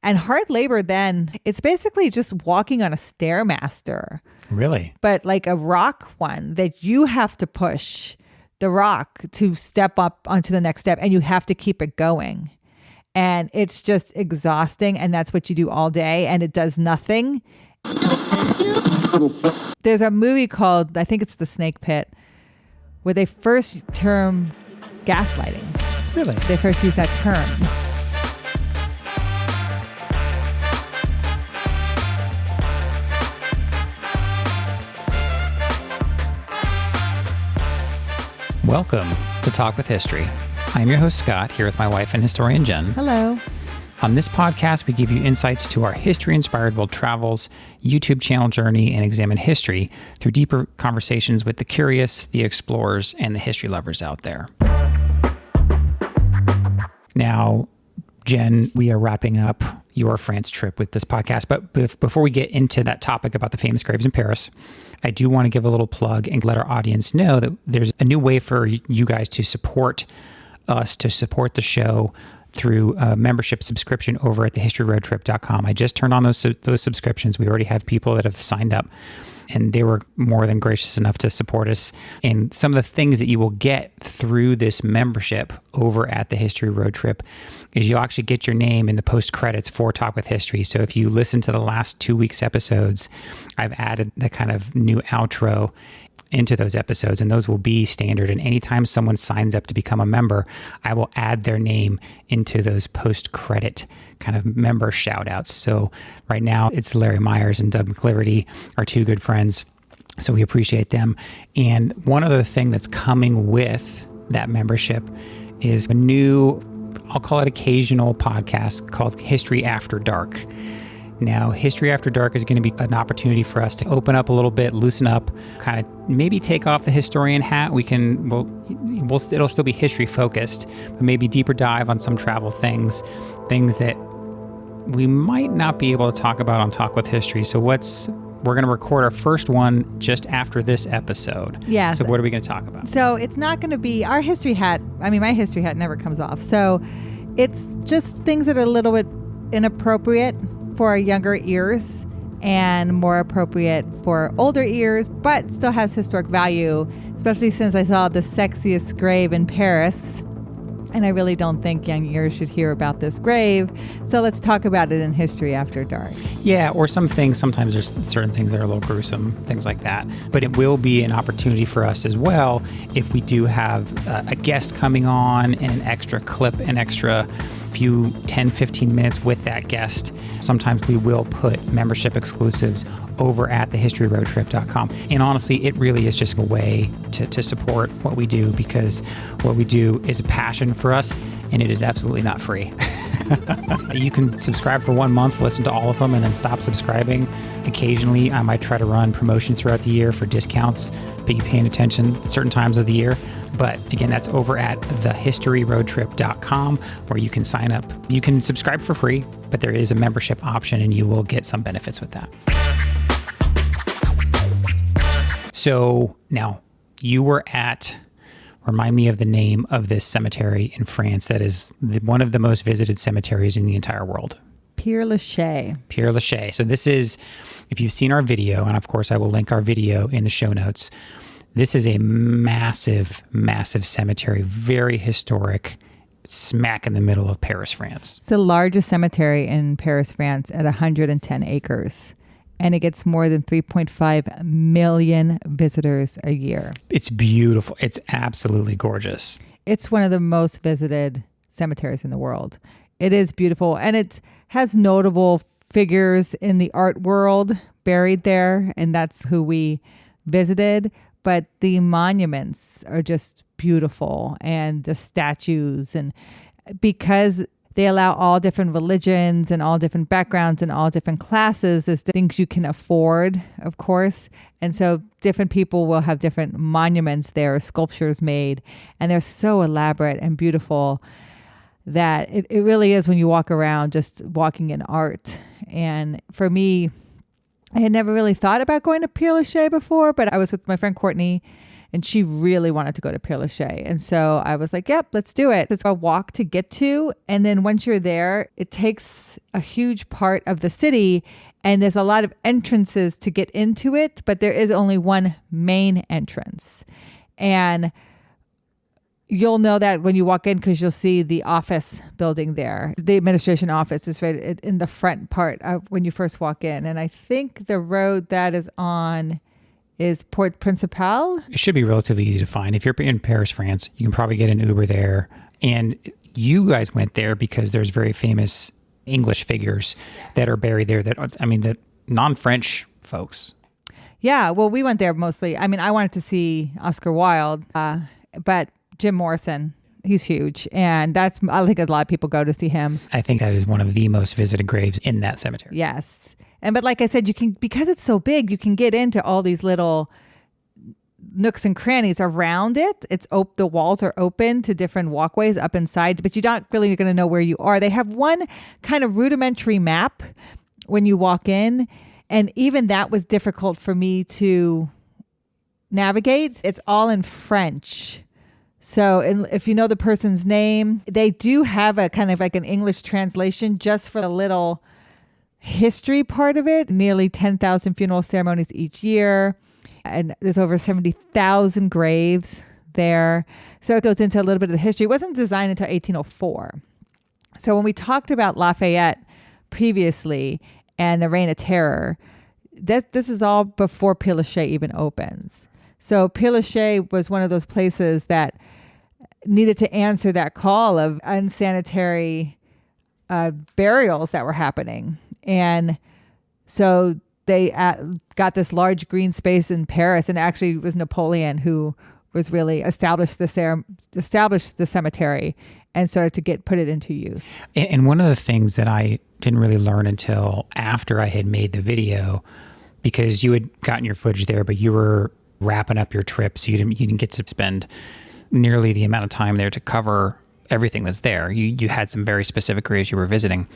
And hard labor then, it's basically just walking on a Stairmaster. Really? But like a rock one that you have to push the rock to step up onto the next step, and you have to keep it going. And it's just exhausting, and that's what you do all day, and it does nothing. There's a movie called, I think it's The Snake Pit, where they first term gaslighting. Really? They first use that term. Welcome to Talk with History. I'm your host, Scott, here with my wife and historian, Jen. Hello. On this podcast, we give you insights to our history-inspired world travels, YouTube channel journey, and examine history through deeper conversations with the curious, the explorers, and the history lovers out there. Now, Jen, we are wrapping up your France trip with this podcast, but before we get into that topic about the famous graves in Paris, I do want to give a little plug and let our audience know that there's a new way for you guys to support us, to support the show through a membership subscription over at thehistoryroadtrip.com. I just turned on those subscriptions. We already have people that have signed up, and they were more than gracious enough to support us. And some of the things that you will get through this membership over at the History Road Trip is you'll actually get your name in the post credits for Talk with History. So if you listen to the last 2 weeks' episodes, I've added the kind of new outro into those episodes, and those will be standard. And anytime someone signs up to become a member, I will add their name into those post-credit kind of member shout-outs. So right now, it's Larry Myers and Doug McCliverty, our two good friends. So we appreciate them. And one other thing that's coming with that membership is a new, I'll call it occasional podcast called History After Dark. Now, History After Dark is going to be an opportunity for us to open up a little bit, loosen up, kind of maybe take off the historian hat. It'll still be history focused, but maybe deeper dive on some travel things that we might not be able to talk about on Talk with History. So we're going to record our first one just after this episode. Yeah. So what are we going to talk about? So it's not going to be our history hat. I mean, my history hat never comes off. So it's just things that are a little bit inappropriate for younger ears and more appropriate for older ears, but still has historic value, especially since I saw the sexiest grave in Paris. And I really don't think young ears should hear about this grave. So let's talk about it in History After Dark. Yeah, or some things, sometimes there's certain things that are a little gruesome, things like that. But it will be an opportunity for us as well if we do have a guest coming on and an extra clip, an extra few 10, 15 minutes with that guest. Sometimes we will put membership exclusives over at thehistoryroadtrip.com. And honestly, it really is just a way to support what we do, because what we do is a passion for us, and it is absolutely not free. You can subscribe for 1 month, listen to all of them, and then stop subscribing. Occasionally, I might try to run promotions throughout the year for discounts, but you paying attention at certain times of the year. But again, that's over at thehistoryroadtrip.com, where you can sign up. You can subscribe for free, but there is a membership option, and you will get some benefits with that. So now, you were at, remind me of the name of this cemetery in France that is one of the most visited cemeteries in the entire world. Père Lachaise. Père Lachaise. So this is, if you've seen our video, and of course I will link our video in the show notes, this is a massive, massive cemetery, very historic, smack in the middle of Paris, France. It's the largest cemetery in Paris, France, at 110 acres. And it gets more than 3.5 million visitors a year. It's beautiful. It's absolutely gorgeous. It's one of the most visited cemeteries in the world. It is beautiful. And it has notable figures in the art world buried there. And that's who we visited. But the monuments are just beautiful, and the statues, and because they allow all different religions and all different backgrounds and all different classes, there's things you can afford, of course. And so different people will have different monuments there, sculptures made, and they're so elaborate and beautiful that it really is, when you walk around, just walking in art. And for me, I had never really thought about going to Père Lachaise before, but I was with my friend Courtney, And she really wanted to go to Père Lachaise. And so I was like, yep, let's do it. It's a walk to get to. And then once you're there, it takes a huge part of the city. And there's a lot of entrances to get into it, but there is only one main entrance. And you'll know that when you walk in because you'll see the office building there. The administration office is right in the front part of when you first walk in. And I think the road that is on is Port Principal. It should be relatively easy to find. If you're in Paris, France, you can probably get an Uber there. And you guys went there because there's very famous English figures that are buried there that non-French folks. Yeah, well, we went there mostly. I mean, I wanted to see Oscar Wilde, but Jim Morrison, he's huge. And I think a lot of people go to see him. I think that is one of the most visited graves in that cemetery. Yes. But like I said, because it's so big, you can get into all these little nooks and crannies around it. The walls are open to different walkways up inside, but you're not really going to know where you are. They have one kind of rudimentary map when you walk in. And even that was difficult for me to navigate. It's all in French. So if you know the person's name, they do have a kind of like an English translation just for the little history part of it. Nearly 10,000 funeral ceremonies each year. And there's over 70,000 graves there. So it goes into a little bit of the history. It wasn't designed until 1804. So when we talked about Lafayette previously and the Reign of Terror, this is all before Père Lachaise even opens. So Père Lachaise was one of those places that needed to answer that call of unsanitary burials that were happening. And so they got this large green space in Paris, and actually it was Napoleon who was really established the cemetery and started to put it into use. And one of the things that I didn't really learn until after I had made the video, because you had gotten your footage there, but you were wrapping up your trip, so you didn't get to spend nearly the amount of time there to cover everything that's there. You had some very specific graves you were visiting,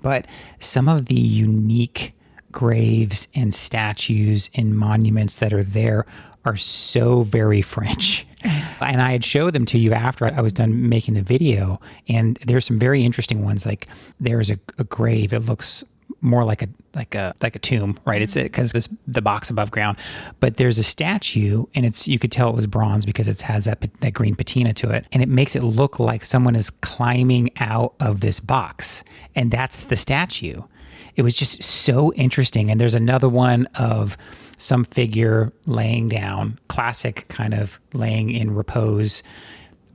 but some of the unique graves and statues and monuments that are there are so very French. And I had showed them to you after I was done making the video, and there's some very interesting ones. Like there's a grave. It looks more like a tomb, right? It's because it's the box above ground, but there's a statue, and you could tell it was bronze because it has that green patina to it, and it makes it look like someone is climbing out of this box, and that's the statue. It was just so interesting. And there's another one of some figure laying down, classic kind of laying in repose,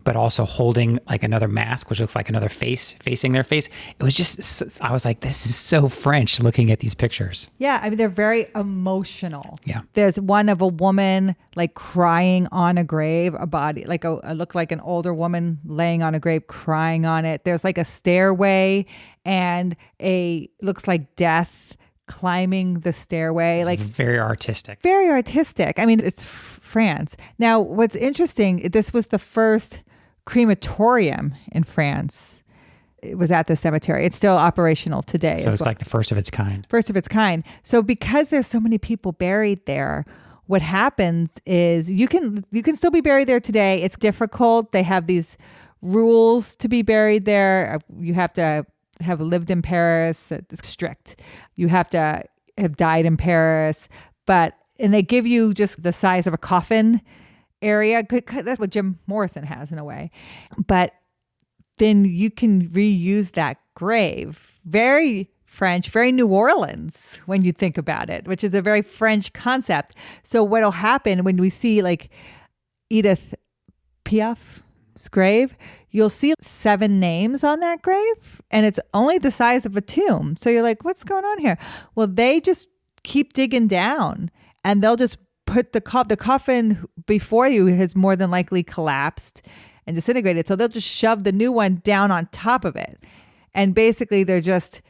but also holding like another mask, which looks like another face facing their face. It was just, I was like, this is so French looking at these pictures. Yeah, I mean, they're very emotional. Yeah. There's one of a woman like crying on a grave, a body, like looked like an older woman laying on a grave, crying on it. There's like a stairway and looks like death climbing the stairway. It's like very artistic. Very artistic. I mean, it's France. Now, what's interesting, this was the first crematorium in France. It was at the cemetery. It's still operational today. So it's like the first of its kind. First of its kind. So because there's so many people buried there, what happens is you can still be buried there today. It's difficult. They have these rules to be buried there. You have to have lived in Paris. It's strict. You have to have died in Paris. And they give you just the size of a coffin area. That's what Jim Morrison has in a way. But then you can reuse that grave. Very French, very New Orleans when you think about it, which is a very French concept. So what'll happen when we see like Edith Piaf's grave, you'll see 7 names on that grave, and it's only the size of a tomb. So you're like, what's going on here? Well, they just keep digging down, and they'll just put the coffin before you has more than likely collapsed and disintegrated. So they'll just shove the new one down on top of it. And basically they're just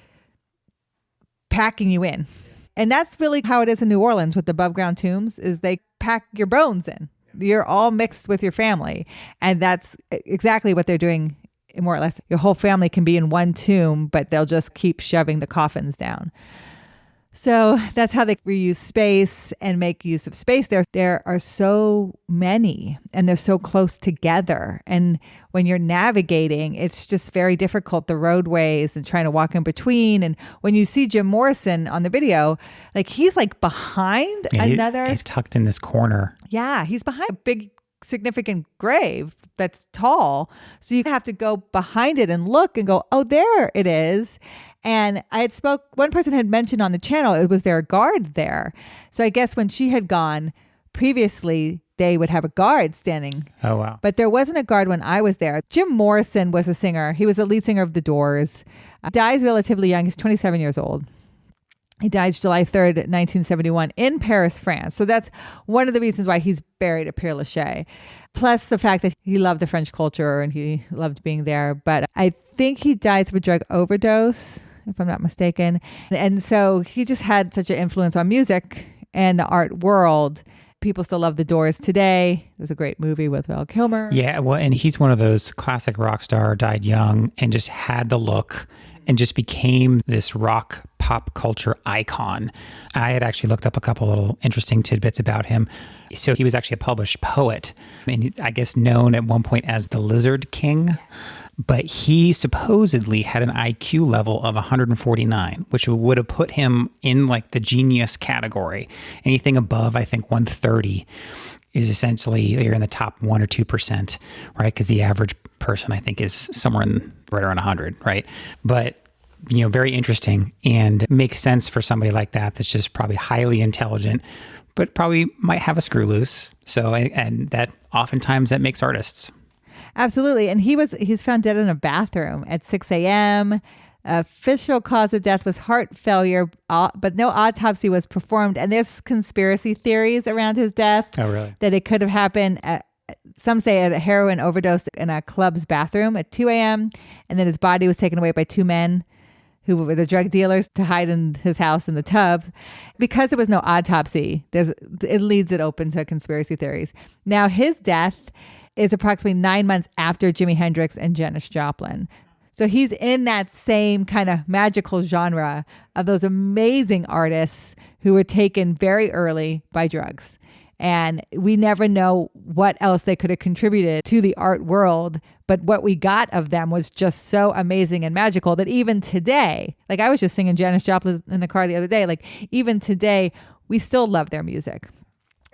packing you in. And that's really how it is in New Orleans with the above ground tombs, is they pack your bones in. You're all mixed with your family. And that's exactly what they're doing, more or less. Your whole family can be in one tomb, but they'll just keep shoving the coffins down. So that's how they reuse space and make use of space. There are so many and they're so close together. And when you're navigating, it's just very difficult, the roadways and trying to walk in between. And when you see Jim Morrison on the video, like he's like behind another. He's tucked in this corner. Yeah, he's behind a big significant grave that's tall. So you have to go behind it and look and go, oh, there it is. And one person had mentioned on the channel, it was their guard there. So I guess when she had gone previously, they would have a guard standing. Oh, wow. But there wasn't a guard when I was there. Jim Morrison was a singer. He was the lead singer of The Doors. Dies relatively young. He's 27 years old. He died July 3rd, 1971 in Paris, France. So that's one of the reasons why he's buried at Père Lachaise. Plus the fact that he loved the French culture and he loved being there. But I think he died of a drug overdose, if I'm not mistaken. And so he just had such an influence on music and the art world. People still love The Doors today. There's a great movie with Val Kilmer. Yeah, well, and he's one of those classic rock star, died young and just had the look and just became this rock pop culture icon. I had actually looked up a couple little interesting tidbits about him. So he was actually a published poet, and I guess known at one point as the Lizard King. But he supposedly had an IQ level of 149, which would have put him in like the genius category. Anything above, I think, 130 is essentially you're in the top 1 or 2%, right? Because the average person, I think, is somewhere right around 100, right? But, very interesting and makes sense for somebody like that's just probably highly intelligent, but probably might have a screw loose. So, and that oftentimes that makes artists. Absolutely. And he's found dead in a bathroom at 6 a.m. Official cause of death was heart failure, but no autopsy was performed. And there's conspiracy theories around his death. Oh, really? That it could have happened some say at a heroin overdose in a club's bathroom at 2 a.m. And then his body was taken away by two men who were the drug dealers to hide in his house in the tub. Because there was no autopsy, it leaves it open to conspiracy theories. Now, his death is approximately 9 months after Jimi Hendrix and Janis Joplin. So he's in that same kind of magical genre of those amazing artists who were taken very early by drugs. And we never know what else they could have contributed to the art world. But what we got of them was just so amazing and magical that even today, like I was just singing Janis Joplin in the car the other day, like even today, we still love their music.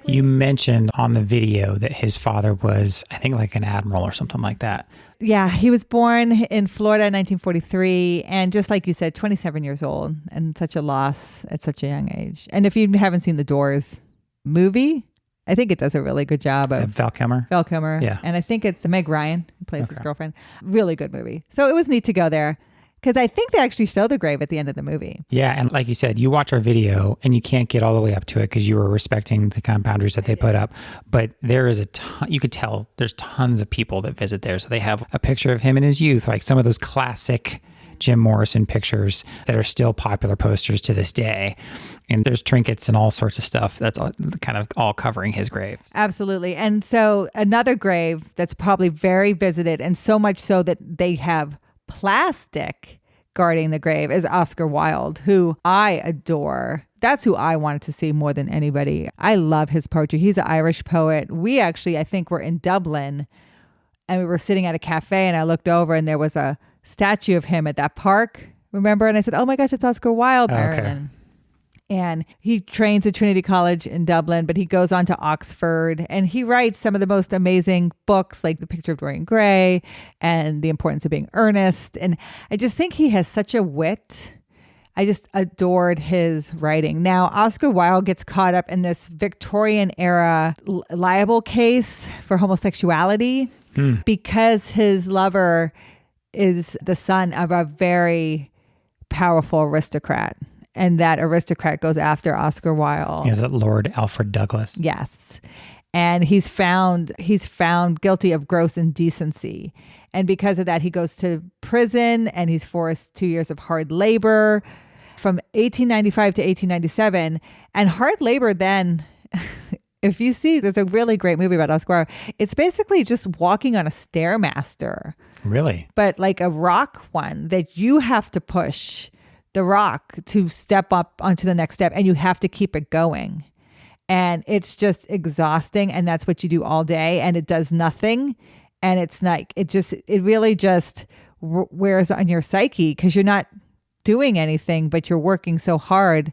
You mentioned on the video that his father was, I think, like an admiral or something like that. Yeah, he was born in Florida in 1943. And just like you said, 27 years old and such a loss at such a young age. And if you haven't seen the Doors movie, I think it does a really good job of Val Kilmer. Val Kilmer. Yeah. And I think it's Meg Ryan who plays his girlfriend. Really good movie. So it was neat to go there. Because I think they actually show the grave at the end of the movie. Yeah. And like you said, you watch our video and you can't get all the way up to it because you were respecting the kind of boundaries that they put up. But there is a ton, you could tell there's tons of people that visit there. So they have a picture of him in his youth, like some of those classic Jim Morrison pictures that are still popular posters to this day. And there's trinkets and all sorts of stuff that's all, kind of all covering his grave. Absolutely. And so another grave that's probably very visited, and so much so that they have plastic guarding the grave, is Oscar Wilde, who I adore. That's who I wanted to see more than anybody. I love his poetry. He's an Irish poet. We actually, I think, were in Dublin and we were sitting at a cafe and I looked over and there was a statue of him at that park. Remember? And I said, oh my gosh, it's Oscar Wilde, Marilyn. Okay. And he trains at Trinity College in Dublin, but he goes on to Oxford and he writes some of the most amazing books like The Picture of Dorian Gray and The Importance of Being Earnest. And I just think he has such a wit. I just adored his writing. Now, Oscar Wilde gets caught up in this Victorian era libel case for homosexuality because his lover is the son of a very powerful aristocrat. And that aristocrat goes after Oscar Wilde. Is it Lord Alfred Douglas? Yes. And he's found guilty of gross indecency. And because of that, he goes to prison and he's forced 2 years of hard labor from 1895 to 1897. And hard labor then, if you see, there's a really great movie about Oscar Wilde. It's basically just walking on a Stairmaster. Really? But like a rock one that you have to push the rock to step up onto the next step, and you have to keep it going. And it's just exhausting, and that's what you do all day, and it does nothing. And it's not, it really just wears on your psyche because you're not doing anything, but you're working so hard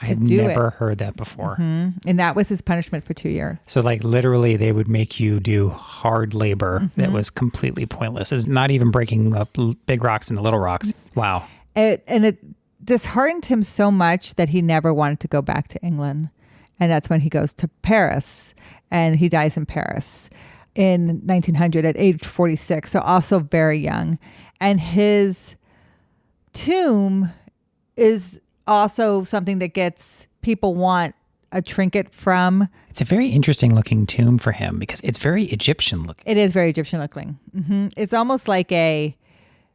to do it. I had never heard that before. Mm-hmm. And that was his punishment for 2 years. So like literally they would make you do hard labor that was completely pointless. It's not even breaking up big rocks into little rocks. Wow. It disheartened him so much that he never wanted to go back to England. And that's when he goes to Paris, and he dies in Paris in 1900 at age 46. So also very young. And his tomb is also something that gets people want a trinket from. It's a very interesting looking tomb for him because it's very Egyptian looking. It is very Egyptian looking. Mm-hmm. It's almost like a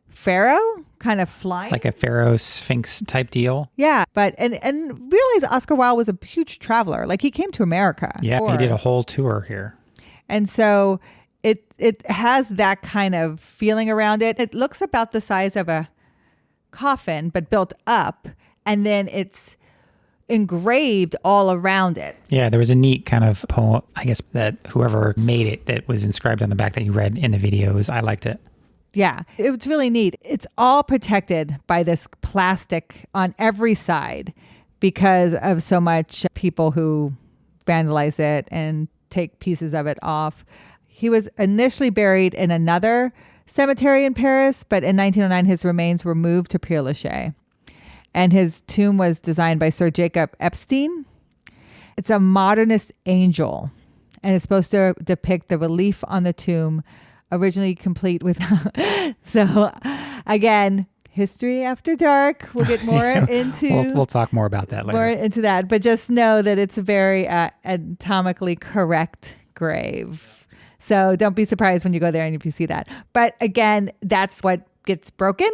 pharaoh kind of flying. Like a pharaoh sphinx type deal. Yeah. But, and realize Oscar Wilde was a huge traveler. Like he came to America. Yeah. He did a whole tour here. And so it has that kind of feeling around it. It looks about the size of a coffin, but built up. And then it's engraved all around it. Yeah, there was a neat kind of poem, I guess, that whoever made it that was inscribed on the back that you read in the videos. I liked it. Yeah, it was really neat. It's all protected by this plastic on every side because of so much people who vandalize it and take pieces of it off. He was initially buried in another cemetery in Paris, but in 1909, his remains were moved to Père Lachaise. And his tomb was designed by Sir Jacob Epstein. It's a modernist angel, and it's supposed to depict the relief on the tomb, originally complete with... So, again, history after dark. We'll get more into... We'll talk more about that later. More into that, but just know that it's a very anatomically correct grave. So don't be surprised when you go there and if you see that. But again, that's what gets broken.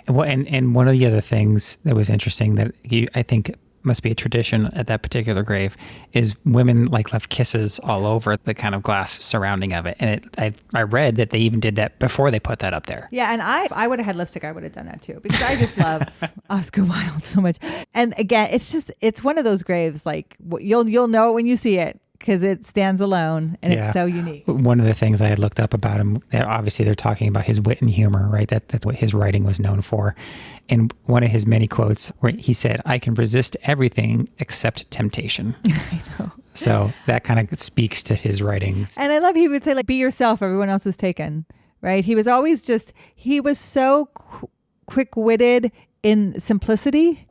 And one of the other things that was interesting that I think must be a tradition at that particular grave is women like left kisses all over the kind of glass surrounding of it. And I read that they even did that before they put that up there. Yeah, and I would have had lipstick. I would have done that too because I just love Oscar Wilde so much. And again, it's one of those graves like you'll know it when you see it. Because it stands alone and it's so unique. One of the things I had looked up about him, obviously they're talking about his wit and humor, right? That's what his writing was known for. And one of his many quotes where he said, "I can resist everything except temptation." I know. So that kind of speaks to his writings. And I love he would say like, "Be yourself, everyone else is taken." Right? He was always he was so quick-witted in simplicity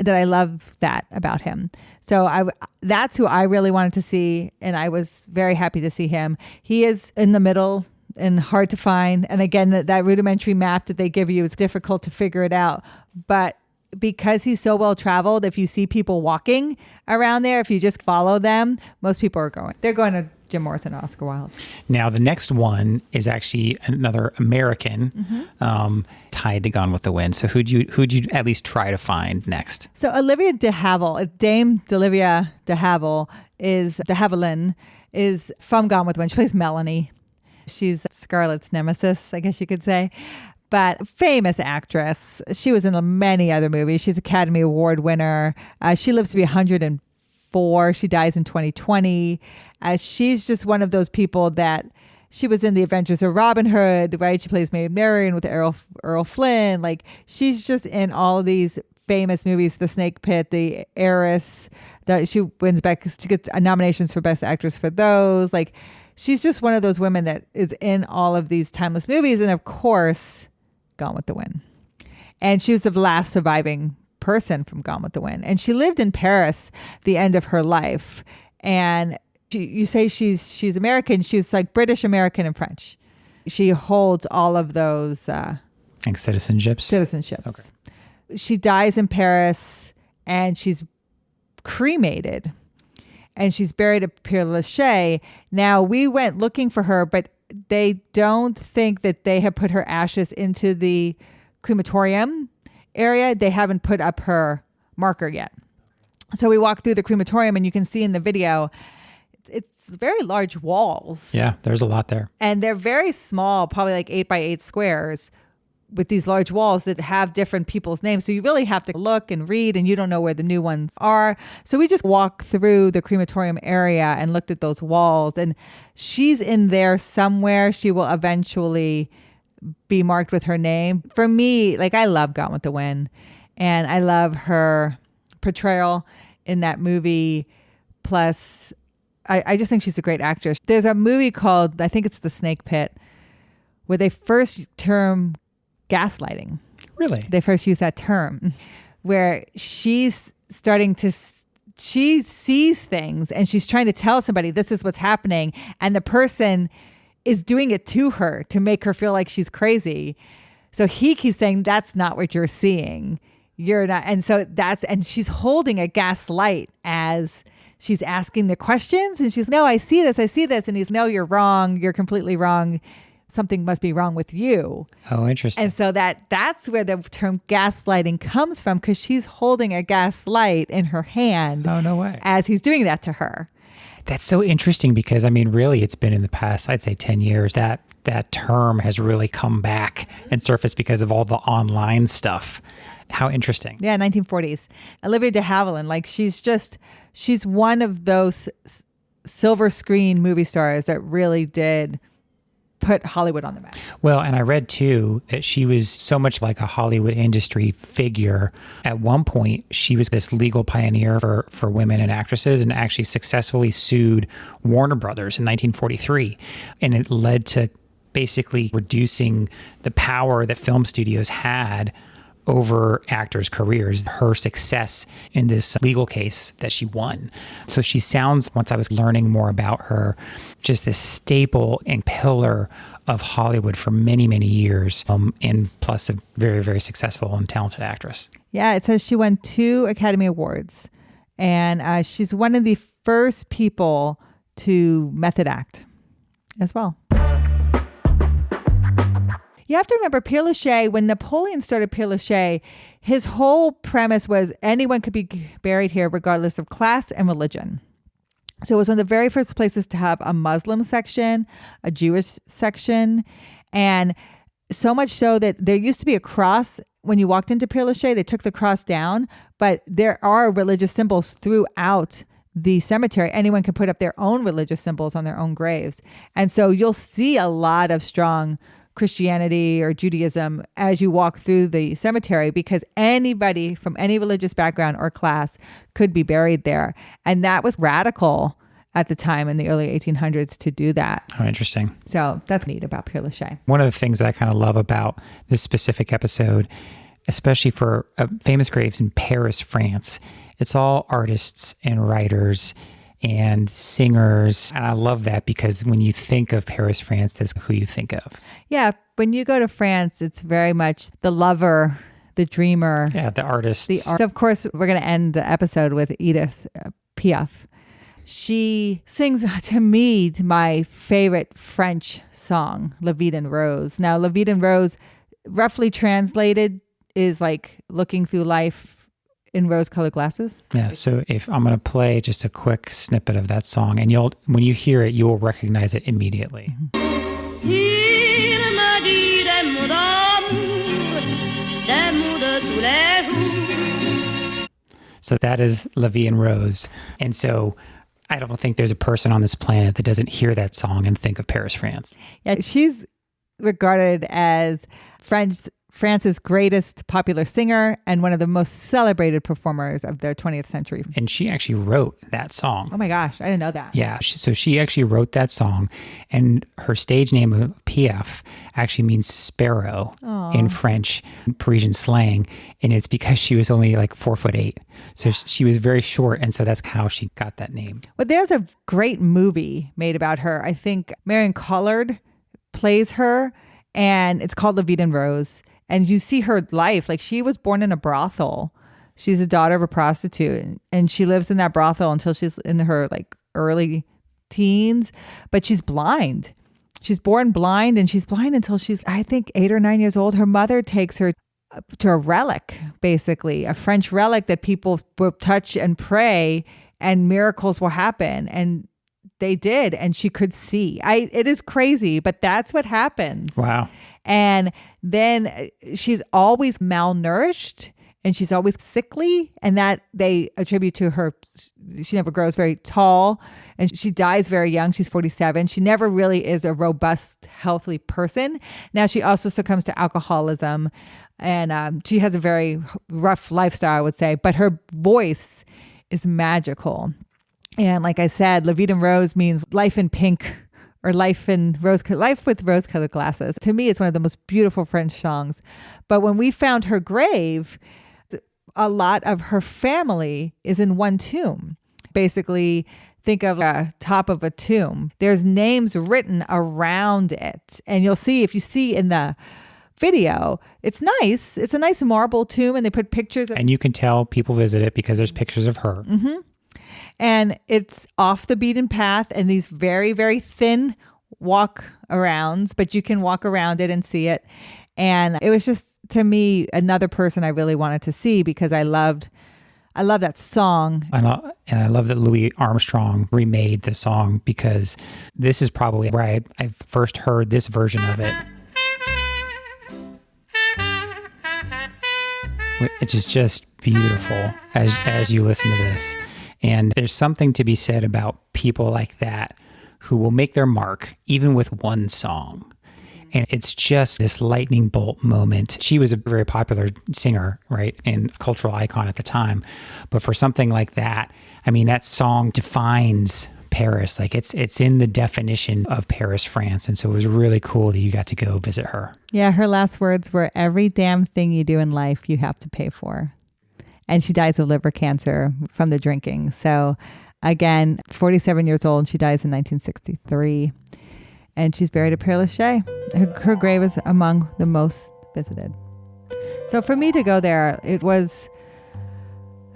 that I love that about him. So that's who I really wanted to see, and I was very happy to see him. He is in the middle and hard to find. And again, that rudimentary map that they give you, it's difficult to figure it out. But because he's so well traveled, if you see people walking around there, if you just follow them, most people are going. They're going to Jim Morrison and Oscar Wilde. Now, the next one is actually another American tied to Gone with the Wind. So who'd you at least try to find next? So Olivia de Havilland, Dame Olivia de Havilland is from Gone with the Wind. She plays Melanie. She's Scarlett's nemesis, I guess you could say. But famous actress. She was in many other movies. She's Academy Award winner. She lives to be 104. She dies in 2020. She's just one of those people that she was in The Adventures of Robin Hood, right? She plays Maid Marian with Errol Flynn. Like she's just in all of these famous movies, The Snake Pit, The Heiress. She gets nominations for Best Actress for those. Like she's just one of those women that is in all of these timeless movies. And of course, Gone with the Wind. And she was the last surviving person from Gone with the Wind. And she lived in Paris the end of her life. And you say she's American. She's like British, American, and French. She holds all of those like citizenships. Okay. She dies in Paris, and she's cremated, and she's buried at Père Lachaise. Now we went looking for her, but they don't think that they have put her ashes into the crematorium area. They haven't put up her marker yet. So we walked through the crematorium, and you can see in the video, it's very large walls. Yeah, there's a lot there. And they're very small, probably like 8 by 8 squares. with these large walls that have different people's names. So you really have to look and read, and you don't know where the new ones are. So we just walked through the crematorium area and looked at those walls, and she's in there somewhere. She will eventually be marked with her name. For me, like, I love Gone with the Wind, and I love her portrayal in that movie. Plus, I just think she's a great actress. There's a movie called, I think it's The Snake Pit, where they first term gaslighting. Really? They first use that term, where she's starting to, she sees things and she's trying to tell somebody this is what's happening, and the person is doing it to her to make her feel like she's crazy. So he keeps saying, that's not what you're seeing. You're not. And so and she's holding a gas light as she's asking the questions, and she's, no, I see this. And he's, no, you're wrong. You're completely wrong. Something must be wrong with you. Oh, interesting. And so that's where the term gaslighting comes from, because she's holding a gas light in her hand. Oh, no way. As he's doing that to her. That's so interesting, because I mean, really, it's been in the past, I'd say 10 years, that term has really come back and surfaced because of all the online stuff. How interesting. Yeah, 1940s. Olivia de Havilland, like, she's one of those silver screen movie stars that really did put Hollywood on the map. Well, and I read too that she was so much like a Hollywood industry figure. At one point, she was this legal pioneer for women and actresses, and actually successfully sued Warner Brothers in 1943. And it led to basically reducing the power that film studios had over actors' careers, her success in this legal case that she won. So she sounds, once I was learning more about her, just this staple and pillar of Hollywood for many, many years, and plus a very, very successful and talented actress. Yeah, it says she won 2 Academy Awards, and she's one of the first people to method act as well. You have to remember Père Lachaise, when Napoleon started Père Lachaise, his whole premise was anyone could be buried here regardless of class and religion. So it was one of the very first places to have a Muslim section, a Jewish section, and so much so that there used to be a cross when you walked into Père Lachaise. They took the cross down, but there are religious symbols throughout the cemetery. Anyone can put up their own religious symbols on their own graves. And so you'll see a lot of strong Christianity or Judaism as you walk through the cemetery, because anybody from any religious background or class could be buried there. And that was radical at the time in the early 1800s to do that. Oh, interesting. So that's neat about Père Lachaise. One of the things that I kind of love about this specific episode, especially for famous graves in Paris, France, it's all artists and writers and singers. And I love that, because when you think of Paris, France, that's who you think of. Yeah. When you go to France, it's very much the lover, the dreamer. Yeah, the artist. So of course, we're going to end the episode with Edith Piaf. She sings, to me, my favorite French song, La Vie en Rose. Now, La Vie en Rose, roughly translated, is like looking through life in rose-colored glasses. Yeah, so if I'm going to play just a quick snippet of that song, and when you hear it, you'll recognize it immediately. So that is La Vie en Rose. And so I don't think there's a person on this planet that doesn't hear that song and think of Paris, France. Yeah, she's regarded as France's greatest popular singer and one of the most celebrated performers of the 20th century. And she actually wrote that song. Oh my gosh, I didn't know that. Yeah, so she actually wrote that song, and her stage name of Piaf actually means sparrow in French, Parisian slang, and it's because she was only like 4'8". So she was very short, and so that's how she got that name. But there's a great movie made about her. I think Marion Cotillard plays her, and it's called La Vie en Rose. And you see her life. Like, she was born in a brothel. She's a daughter of a prostitute, and she lives in that brothel until she's in her like early teens, but she's blind. She's born blind, and she's blind until she's, I think, 8 or 9 years old. Her mother takes her to a relic, basically a French relic that people will touch and pray, and miracles will happen. And they did, and she could see. It is crazy, but that's what happens. Wow. And then she's always malnourished and she's always sickly, and that they attribute to her. She never grows very tall, and she dies very young. She's 47. She never really is a robust, healthy person. Now, she also succumbs to alcoholism, and she has a very rough lifestyle, I would say, but her voice is magical. And like I said, La Vie en Rose means life in pink, or life with rose-colored glasses. To me, it's one of the most beautiful French songs. But when we found her grave, a lot of her family is in one tomb. Basically, think of a top of a tomb. There's names written around it. And you'll see, if you see in the video, it's nice. It's a nice marble tomb, and they put pictures. And you can tell people visit it because there's pictures of her. Mm-hmm. And it's off the beaten path, and these very, very thin walk arounds, but you can walk around it and see it. And it was just, to me, another person I really wanted to see, because I love that song. And I love that Louis Armstrong remade the song, because this is probably where I first heard this version of it. Which is just beautiful as you listen to this. And there's something to be said about people like that who will make their mark even with one song. And it's just this lightning bolt moment. She was a very popular singer, right? And cultural icon at the time. But for something like that, I mean, that song defines Paris. Like it's in the definition of Paris, France. And so it was really cool that you got to go visit her. Yeah, her last words were, "Every damn thing you do in life, you have to pay for." And she dies of liver cancer from the drinking. So again, 47 years old, she dies in 1963. And she's buried at Père Lachaise. Her grave is among the most visited. So for me to go there, it was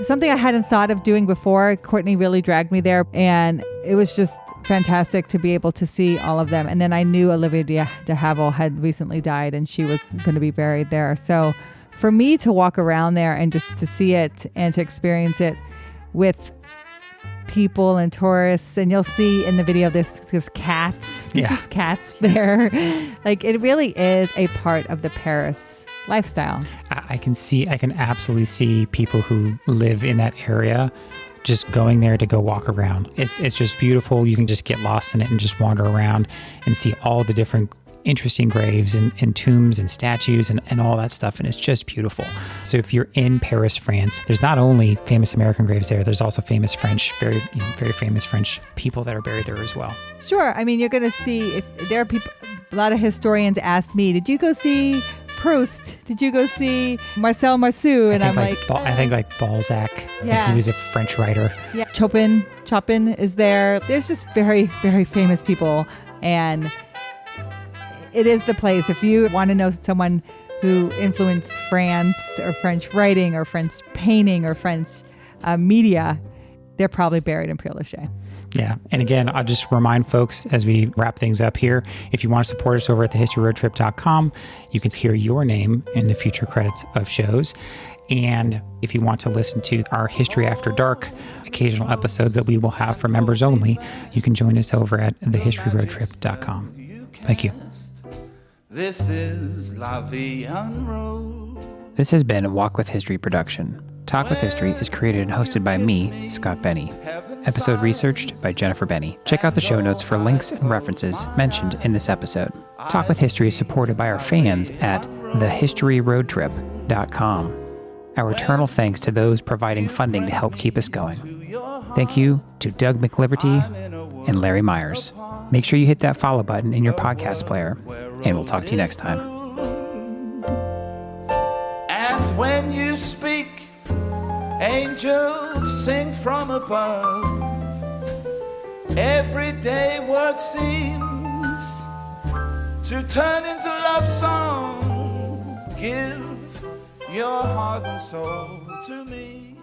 something I hadn't thought of doing before. Courtney really dragged me there, and it was just fantastic to be able to see all of them. And then I knew Olivia de Havilland had recently died, and she was going to be buried there. So for me to walk around there and just to see it and to experience it with people and tourists, and you'll see in the video this cats. This is cats there. Like, it really is a part of the Paris lifestyle. I can absolutely see people who live in that area just going there to go walk around. It's just beautiful. You can just get lost in it and just wander around and see all the different interesting graves and tombs and statues and all that stuff. And it's just beautiful. So if you're in Paris, France, there's not only famous American graves there's also famous French, very famous French people that are buried there as well. Sure. I mean, you're going to see, if there are people, a lot of historians asked me, did you go see Proust? Did you go see Marcel Marceau? And I think like Balzac. Yeah. He was a French writer. Yeah. Chopin is there. There's just very, very famous people. And it is the place. If you want to know someone who influenced France or French writing or French painting or French media, they're probably buried in Père Lachaise. Yeah. And again, I'll just remind folks as we wrap things up here, if you want to support us over at thehistoryroadtrip.com, you can hear your name in the future credits of shows. And if you want to listen to our History After Dark occasional episodes that we will have for members only, you can join us over at thehistoryroadtrip.com. Thank you. This is La Vie en Rose. This has been a Walk with History production. Talk with History is created and hosted by me, Scott Benny. Episode researched by Jennifer Benny. Check out the show notes for links and references mentioned in this episode. Talk with History is supported by our fans at thehistoryroadtrip.com. Our eternal thanks to those providing funding to help keep us going. Thank you to Doug McLiverty and Larry Myers. Make sure you hit that follow button in your podcast player, and we'll talk to you next time. And when you speak, angels sing from above. Everyday word seems to turn into love songs. Give your heart and soul to me.